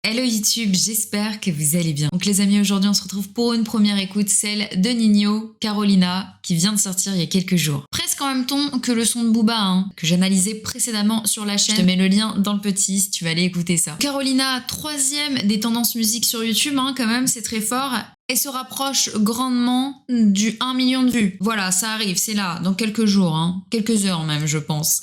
Hello YouTube, j'espère que vous allez bien. Donc les amis, aujourd'hui on se retrouve pour une première écoute, celle de Ninho, Carolina, qui vient de sortir il y a quelques jours. Presque en même temps que le son de Booba, que j'analysais précédemment sur la chaîne. Je te mets le lien dans le petit si tu vas aller écouter ça. Carolina, troisième des tendances musique sur YouTube, quand même, c'est très fort. Et se rapproche grandement du 1 million de vues. Voilà, ça arrive, c'est là, dans quelques jours, quelques heures même, je pense.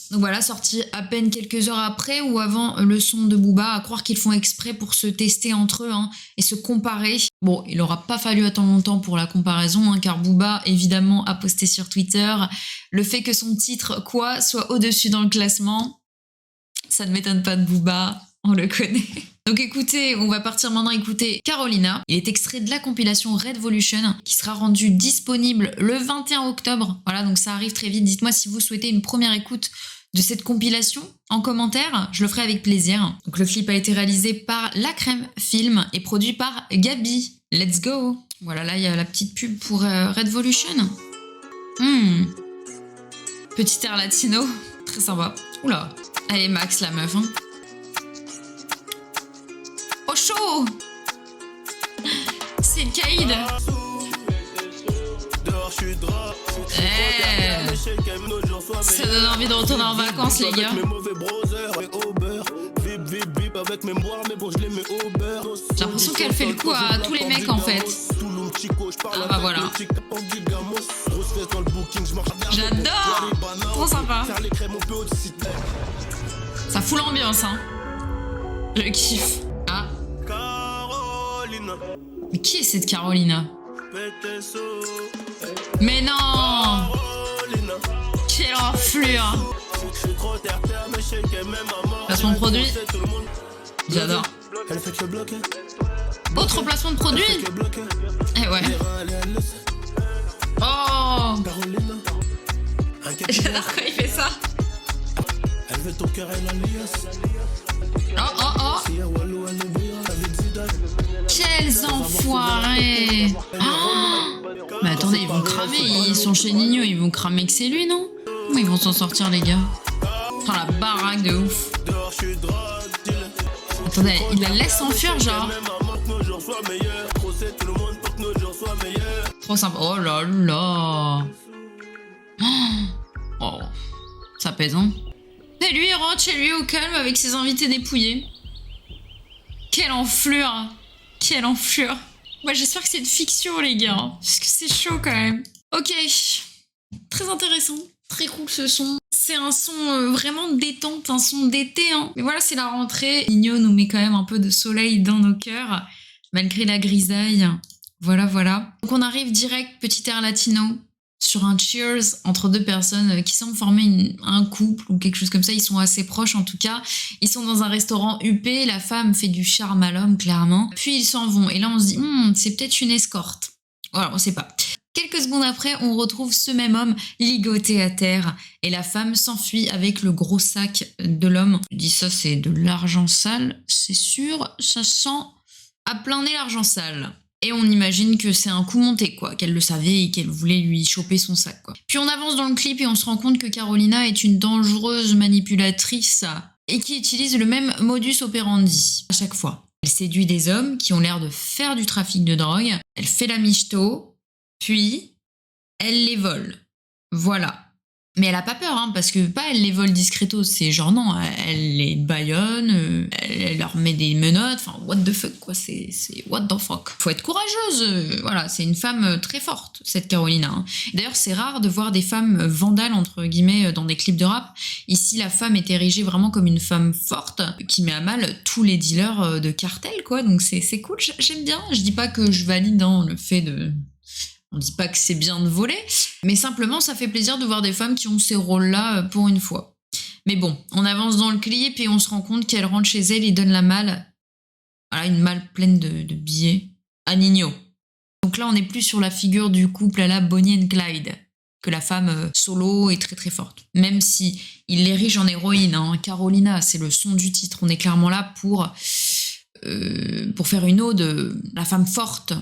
Donc voilà, sorti à peine quelques heures après ou avant le son de Booba, à croire qu'ils font exprès pour se tester entre eux et se comparer. Bon, il n'aura pas fallu attendre longtemps pour la comparaison, car Booba, évidemment, a posté sur Twitter le fait que son titre, Quoi, soit au-dessus dans le classement. Ça ne m'étonne pas de Booba, on le connaît. Donc écoutez, on va partir maintenant écouter Carolina. Il est extrait de la compilation Redvolution qui sera rendue disponible le 21 octobre. Voilà, donc ça arrive très vite. Dites-moi si vous souhaitez une première écoute de cette compilation en commentaire, je le ferai avec plaisir. Donc le clip a été réalisé par La Crème Film et produit par Gabi. Let's go! Voilà, là il y a la petite pub pour Redvolution. Petit air latino, très sympa. Oula, elle est max la meuf. Oh chaud! C'est le caïd. Ça donne envie de retourner en vacances, les gars. J'ai l'impression qu'elle fait le coup à tous les mecs, en fait. Ah bah voilà. J'adore. Trop sympa. Ça fout l'ambiance, Je kiffe. Ah. Mais qui est cette Carolina? Mais non! Quelle enflure! Placement de produit? J'adore. Autre placement de produit? Eh ouais. Oh! J'adore quand il fait ça. Oh oh oh! Quels enfoirés! Oh, mais attendez, ils vont cramer, ils sont chez Ninho, ils vont cramer que c'est lui, non? Comment ils vont s'en sortir, les gars? Oh, la baraque de ouf! Attendez, il la laisse s'enfuir, genre? Trop sympa. Oh là là! Oh, ça pèse, Et lui, il rentre chez lui au calme avec ses invités dépouillés. Quelle enflure! Quelle enflure! Moi, j'espère que c'est de fiction, les gars, parce que c'est chaud quand même. Ok, très intéressant, très cool ce son. C'est un son vraiment détente, un son d'été. Mais voilà, c'est la rentrée. Ninho nous met quand même un peu de soleil dans nos cœurs, malgré la grisaille. Voilà, voilà. Donc on arrive direct, petit air latino, sur un cheers entre deux personnes qui semblent former un couple ou quelque chose comme ça. Ils sont assez proches en tout cas. Ils sont dans un restaurant huppé. La femme fait du charme à l'homme, clairement. Puis ils s'en vont. Et là, on se dit, c'est peut-être une escorte. Voilà, on sait pas. Quelques secondes après, on retrouve ce même homme ligoté à terre. Et la femme s'enfuit avec le gros sac de l'homme. Je dis ça, c'est de l'argent sale. C'est sûr, ça sent à plein nez l'argent sale. Et on imagine que c'est un coup monté, quoi, qu'elle le savait et qu'elle voulait lui choper son sac, quoi. Puis on avance dans le clip et on se rend compte que Carolina est une dangereuse manipulatrice et qui utilise le même modus operandi à chaque fois. Elle séduit des hommes qui ont l'air de faire du trafic de drogue, elle fait la michto, puis elle les vole. Voilà. Mais elle a pas peur, parce que pas elle les vole discretos, c'est genre non, elle les bâillonne, elle leur met des menottes, enfin what the fuck quoi, c'est what the fuck. Faut être courageuse, voilà, c'est une femme très forte, cette Carolina. D'ailleurs c'est rare de voir des femmes vandales entre guillemets dans des clips de rap. Ici la femme est érigée vraiment comme une femme forte qui met à mal tous les dealers de cartel quoi, donc c'est cool, j'aime bien. Je dis pas que je valide dans le fait de... On dit pas que c'est bien de voler, mais simplement ça fait plaisir de voir des femmes qui ont ces rôles-là pour une fois. Mais bon, on avance dans le clip et on se rend compte qu'elle rentre chez elle et donne la malle, voilà, une malle pleine de billets, à Ninho. Donc là, on n'est plus sur la figure du couple à la Bonnie and Clyde, que la femme solo est très très forte. Même si il l'érige en héroïne, Carolina, c'est le son du titre. On est clairement là pour faire une ode, la femme forte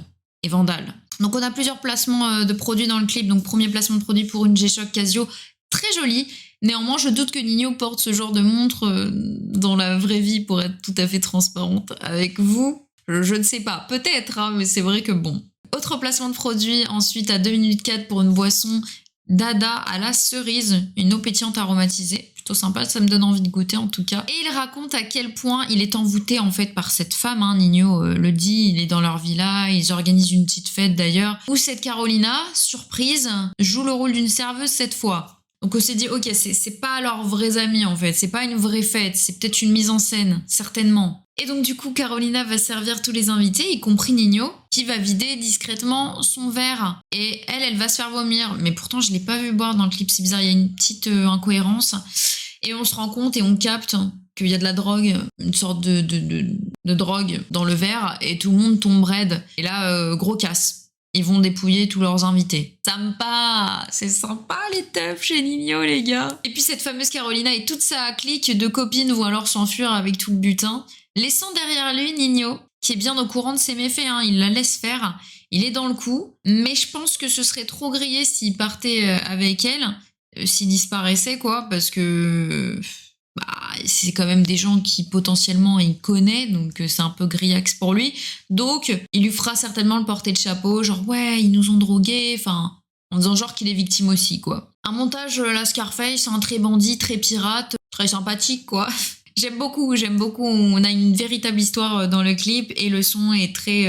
et vandale. Donc on a plusieurs placements de produits dans le clip. Donc premier placement de produit pour une G-Shock Casio, très jolie. Néanmoins, je doute que Nino porte ce genre de montre dans la vraie vie, pour être tout à fait transparente avec vous. Je ne sais pas, peut-être, hein, mais c'est vrai que bon. Autre placement de produit, ensuite à 2 minutes 4 pour une boisson Dada à la cerise, une eau pétillante aromatisée. Plutôt sympa, ça me donne envie de goûter en tout cas. Et il raconte à quel point il est envoûté en fait par cette femme, hein, Nino le dit, il est dans leur villa, ils organisent une petite fête d'ailleurs, où cette Carolina, surprise, joue le rôle d'une serveuse cette fois. Donc on s'est dit, ok, c'est pas leurs vrais amis en fait, c'est pas une vraie fête, c'est peut-être une mise en scène, certainement. Et donc du coup, Carolina va servir tous les invités, y compris Nino, qui va vider discrètement son verre. Et elle va se faire vomir. Mais pourtant, je l'ai pas vu boire dans le clip, c'est bizarre, il y a une petite incohérence. Et on se rend compte et on capte qu'il y a de la drogue, une sorte de drogue dans le verre, et tout le monde tombe raide. Et là, gros casse. Ils vont dépouiller tous leurs invités. Sympa, c'est sympa les teufs chez Nino, les gars. Et puis cette fameuse Carolina et toute sa clique de copines vont alors s'enfuir avec tout le butin, laissant derrière lui Nino, qui est bien au courant de ses méfaits, hein. Il la laisse faire, il est dans le coup, mais je pense que ce serait trop grillé s'il partait avec elle, s'il disparaissait quoi, parce que c'est quand même des gens qui potentiellement il connaît, donc c'est un peu grillax pour lui. Donc il lui fera certainement le porter de chapeau, genre ouais, ils nous ont drogués, enfin, en disant genre qu'il est victime aussi, quoi. Un montage la Scarface, un très bandit, très pirate, très sympathique, quoi. J'aime beaucoup. On a une véritable histoire dans le clip et le son est très,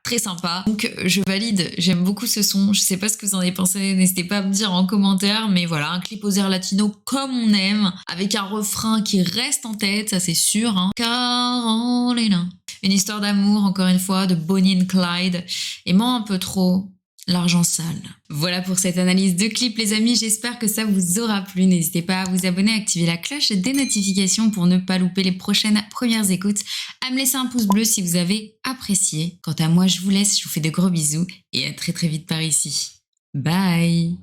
très sympa. Donc je valide, j'aime beaucoup ce son. Je sais pas ce que vous en avez pensé, n'hésitez pas à me dire en commentaire. Mais voilà, un clip aux airs latino comme on aime, avec un refrain qui reste en tête, ça c'est sûr. Hein. Carolina. Une histoire d'amour, encore une fois, de Bonnie and Clyde. Et moi un peu trop. L'argent sale. Voilà pour cette analyse de clip les amis, j'espère que ça vous aura plu. N'hésitez pas à vous abonner, à activer la cloche des notifications pour ne pas louper les prochaines premières écoutes, à me laisser un pouce bleu si vous avez apprécié. Quant à moi, je vous laisse, je vous fais de gros bisous et à très très vite par ici. Bye.